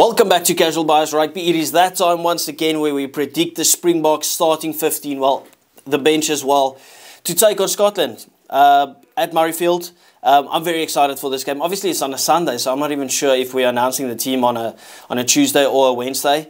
Welcome back to Casual Bias Rugby. It is that time once again where we predict the Springboks starting 15, well, the bench as well, to take on Scotland at Murrayfield. I'm very excited for this game. Obviously, it's on a Sunday, so I'm not even sure if we're announcing the team on a Tuesday or a Wednesday.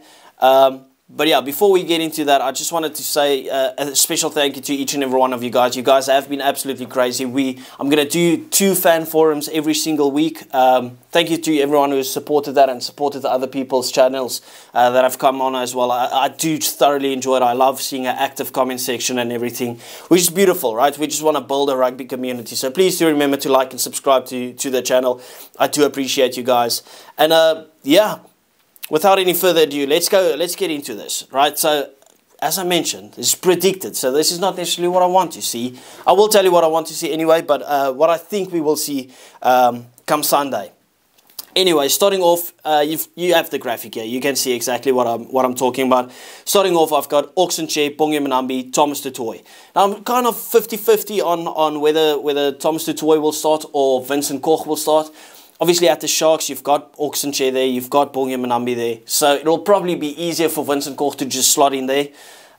But yeah, before we get into that, I just wanted to say a special thank you to each and every one of you guys. You guys have been absolutely crazy. I'm going to do 2 fan forums every single week. Thank you to everyone who has supported that and supported the other people's channels that have come on as well. I do thoroughly enjoy it. I love seeing an active comment section and everything, which is beautiful, right? We just want to build a rugby community. So please do remember to like and subscribe to the channel. I do appreciate you guys. And yeah. Without any further ado, let's get into this, right? So, as I mentioned, it's predicted, so this is not necessarily what I want to see. I will tell you what I want to see anyway, but what I think we will see come Sunday. Anyway, starting off, you have the graphic here. You can see exactly what I'm talking about. Starting off, I've got Oxenche, Bonge, Thomas du Toit. Now, I'm kind of 50-50 on whether Thomas du Toit will start or Vincent Koch will start. Obviously, at the Sharks, you've got Oxenche there, you've got Bonge there. So it'll probably be easier for Vincent Koch to just slot in there.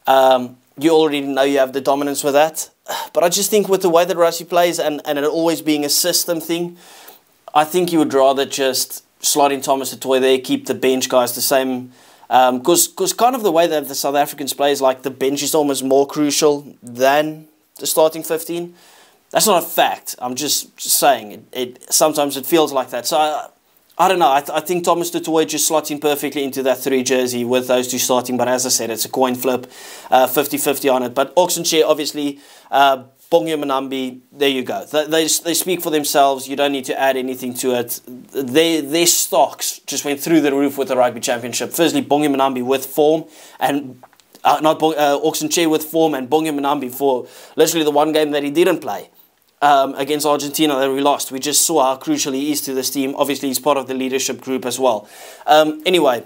You already know you have the dominance with that. But I just think with the way that Rassie plays and it always being a system thing, I think you would rather just slot in Thomas du Toit there, keep the bench guys the same. Because kind of the way that the South Africans play is like the bench is almost more crucial than the starting 15. That's not a fact. I'm just saying sometimes it feels like that. So I don't know. I think Thomas du Toit just slots in perfectly into that 3 jersey with those 2 starting. But as I said, it's a coin flip, 50-50 on it. But Oxenche, obviously, Bonge, there you go. They speak for themselves. You don't need to add anything to it. Their stocks just went through the roof with the Rugby Championship. Firstly, Bonge with form and Oxenche with form and Bonge for literally the one game that he didn't play. Against Argentina that we lost. We just saw how crucial he is to this team. Obviously, he's part of the leadership group as well. Anyway,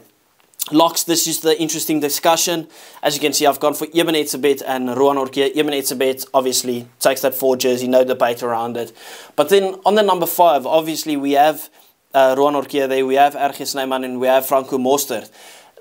locks, this is the interesting discussion. As you can see, I've gone for Eben Etzebeth and Ruan Orkia. Eben Etzebeth obviously takes that 4 jersey, no debate around it. But then on the number 5, obviously we have Ruan Orkia there, we have Erge Snyman and we have Franco Mostert.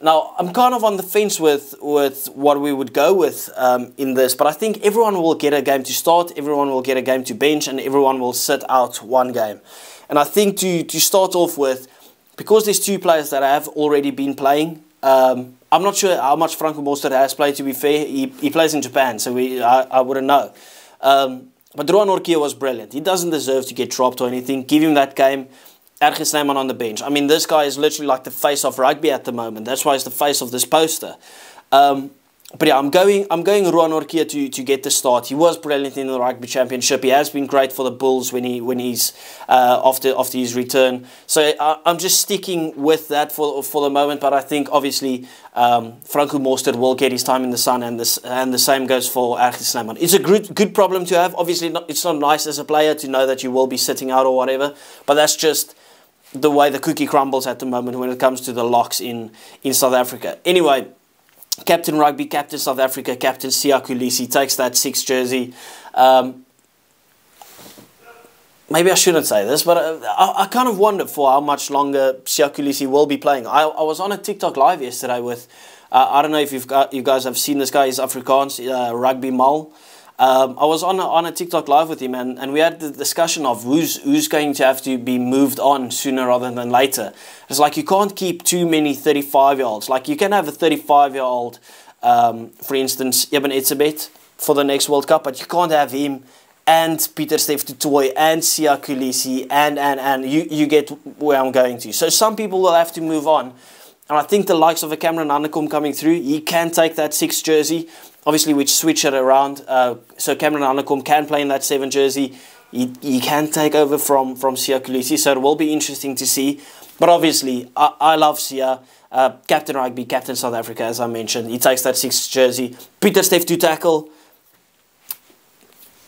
Now, I'm kind of on the fence with what we would go with in this, but I think everyone will get a game to start, everyone will get a game to bench, and everyone will sit out 1 game. And I think to start off with, because there's 2 players that have already been playing, I'm not sure how much Franco Mostert has played, to be fair. He plays in Japan, so I wouldn't know. But Ruan Orkia was brilliant. He doesn't deserve to get dropped or anything. Give him that game. Erge Snyman on the bench. I mean, this guy is literally like the face of rugby at the moment. That's why he's the face of this poster. But yeah, I'm going Ruan Orkia to get the start. He was brilliant in the Rugby Championship. He has been great for the Bulls when he's after his return. So I'm just sticking with that for the moment. But I think obviously Franco Mostert will get his time in the sun, and the same goes for Erge Snyman. It's a good problem to have. Obviously, it's not nice as a player to know that you will be sitting out or whatever. But that's just the way the cookie crumbles at the moment when it comes to the locks in South Africa. Anyway, Captain Rugby, Captain South Africa, Captain Siya Kolisi takes that 6 jersey. Maybe I shouldn't say this, but I kind of wonder for how much longer Siya Kolisi will be playing. I was on a TikTok live yesterday with, I don't know if you guys have seen this guy, he's Afrikaans, Rugby Mal. I was on a TikTok live with him, and we had the discussion of who's going to have to be moved on sooner rather than later. It's like you can't keep too many 35-year-olds. Like you can have a 35-year-old, for instance, Eben Etzebeth for the next World Cup, but you can't have him and Pieter-Steph du Toit and Siya Kolisi and you get where I'm going to. So some people will have to move on. And I think the likes of a Cameron Hanekom coming through, he can take that 6 jersey. Obviously, we switch it around. So Cameron Hanekom can play in that 7 jersey. He can take over from Siya Kolisi. So it will be interesting to see. But obviously, I love Siya. Captain Rugby, Captain South Africa, as I mentioned. He takes that 6 jersey. Pieter-Steph to tackle.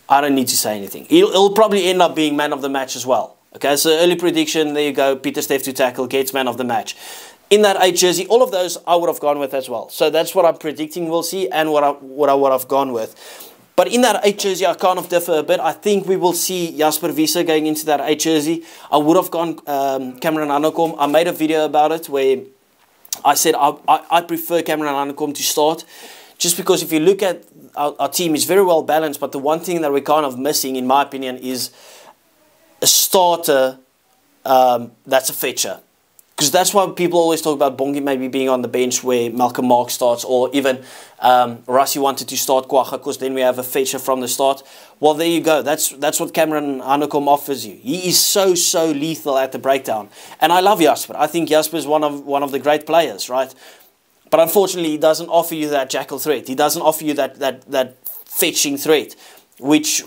I don't need to say anything. He'll probably end up being man of the match as well. Okay, so early prediction, there you go. Pieter-Steph to tackle, gets man of the match. In that 8 jersey, all of those I would have gone with as well. So that's what I'm predicting we'll see and what I would have gone with. But in that 8 jersey, I kind of differ a bit. I think we will see Jasper Wiese going into that 8 jersey. I would have gone Cameron Hanekom. I made a video about it where I said I prefer Cameron Hanekom to start, just because if you look at our team, it's very well balanced, but the one thing that we're kind of missing, in my opinion, is a starter that's a fetcher. Because that's why people always talk about Bongi maybe being on the bench where Malcolm Mark starts, or even Rassie wanted to start Kwagga because then we have a fetcher from the start. Well, there you go. That's what Cameron Hanekom offers you. He is so lethal at the breakdown. And I love Jasper. I think Jasper is one of the great players, right? But unfortunately, he doesn't offer you that jackal threat. He doesn't offer you that fetching threat, which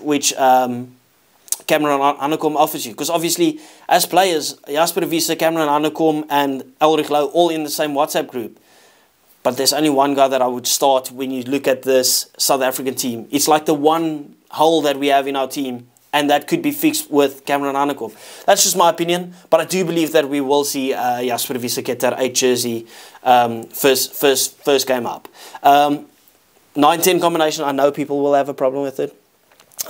Cameron Hanekom offers you. Because obviously, as players, Jasper Wiese, Cameron Hanekom and Ulrich Louw all in the same WhatsApp group. But there's only one guy that I would start when you look at this South African team. It's like the one hole that we have in our team, and that could be fixed with Cameron Hanekom. That's just my opinion, but I do believe that we will see Jasper Wiese get that 8 jersey first game up. 9-10 combination, I know people will have a problem with it.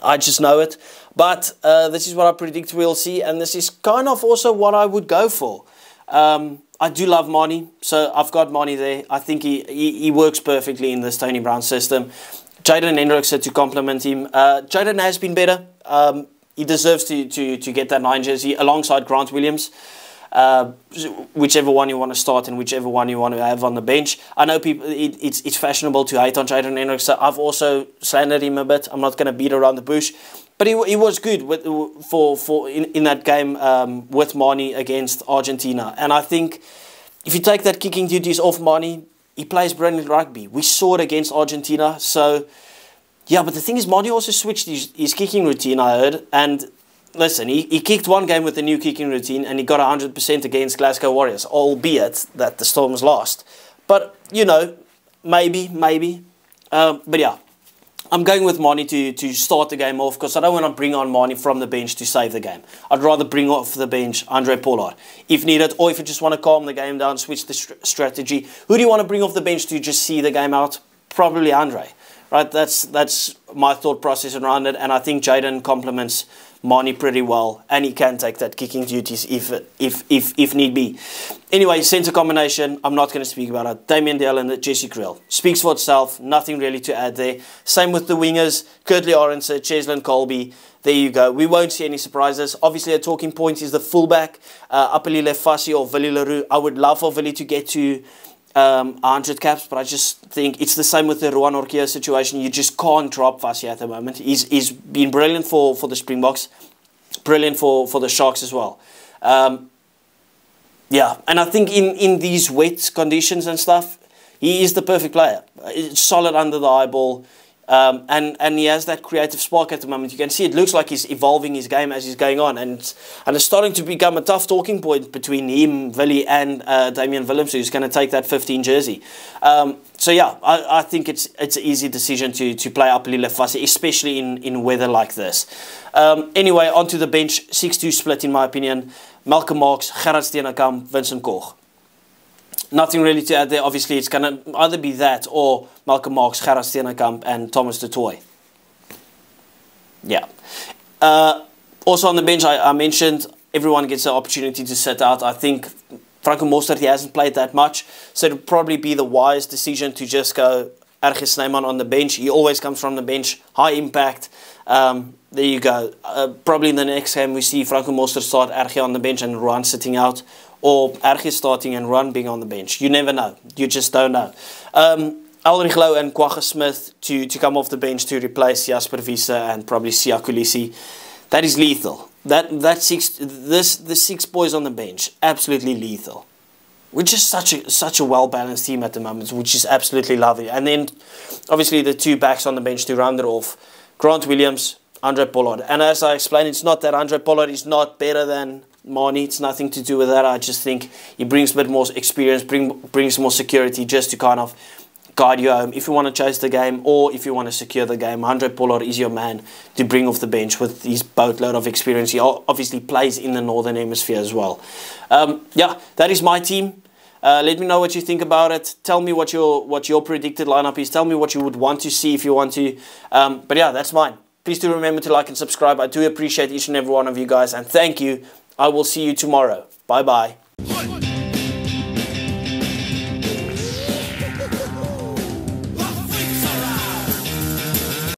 I just know it. But this is what I predict we'll see, and this is kind of also what I would go for. I do love Mani, so I've got Mani there. I think he works perfectly in this Tony Brown system. Jaden Hendrickson to complement him. Jaden has been better. He deserves to get that 9 jersey alongside Grant Williams. Whichever one you want to start and whichever one you want to have on the bench. I know people, it's fashionable to hate on Jaden Hendrickson. I've also slandered him a bit. I'm not going to beat around the bush. But he was good in that game with Mani against Argentina. And I think if you take that kicking duties off Mani, he plays brilliant rugby. We saw it against Argentina. So, yeah, but the thing is, Mani also switched his kicking routine, I heard. And listen, he kicked one game with the new kicking routine and he got 100% against Glasgow Warriors, albeit that the Storms lost. But, you know, maybe. But yeah, I'm going with Mani to start the game off because I don't want to bring on Mani from the bench to save the game. I'd rather bring off the bench Andre Pollard if needed, or if you just want to calm the game down, switch the strategy. Who do you want to bring off the bench to just see the game out? Probably Andre. Right? That's my thought process around it, and I think Jaden complements Mani pretty well, and he can take that kicking duties if need be. Anyway, centre combination, I'm not going to speak about it. Damien Dale and Jesse Kriel. Speaks for itself, nothing really to add there. Same with the wingers, Kurtley Arendse, Cheslin Colby. There you go. We won't see any surprises. Obviously, a talking point is the fullback, Apelile Fassi or Willie Leroux. I would love for Willie to get to 100 caps, but I just think it's the same with the Ruan Orkia situation. You just can't drop Fassi at the moment. He's been brilliant for the Springboks, brilliant for the Sharks as well. Yeah, and I think in these wet conditions and stuff, he is the perfect player. It's solid under the eyeball, and he has that creative spark at the moment. You can see it looks like he's evolving his game as he's going on, and it's starting to become a tough talking point between him, Willie, and Damian Willems, who's going to take that 15 jersey. So yeah, I think it's an easy decision to play Apelile Fassi, especially in weather like this. Anyway, onto the bench, 6-2 split in my opinion. Malcolm Marx, Gerard Steenekamp, Vincent Koch. Nothing really to add there. Obviously, it's going to either be that or Malcolm Marx, Gerard Steenekamp, and Thomas du Toit. Yeah. Also on the bench, I mentioned everyone gets the opportunity to sit out. I think Franco Mostert, he hasn't played that much, so it would probably be the wise decision to just go Erge Snyman on the bench. He always comes from the bench, high impact. There you go. Probably in the next game we see Franco Mostert start, Erge on the bench and Ruan sitting out, or Erge starting and Ruan being on the bench. You never know. You just don't know. Ulrich Louw and Kwagga Smith to come off the bench to replace Jasper Wiese and probably Siya Kolisi. That is lethal. The 6 boys on the bench, absolutely lethal. We're just such a well-balanced team at the moment, which is absolutely lovely. And then, obviously, the 2 backs on the bench to round it off. Grant Williams, Andre Pollard. And as I explained, it's not that Andre Pollard is not better than Mani. It's nothing to do with that. I just think he brings a bit more experience, brings more security just to kind of guide you home. If you want to chase the game or if you want to secure the game, Andre Pollard is your man to bring off the bench with his boatload of experience. He obviously plays in the Northern Hemisphere as well. Yeah, that is my team. Let me know what you think about it. Tell me what your predicted lineup is. Tell me what you would want to see if you want to. But yeah, that's mine. Please do remember to like and subscribe. I do appreciate each and every one of you guys. And thank you. I will see you tomorrow. Bye-bye.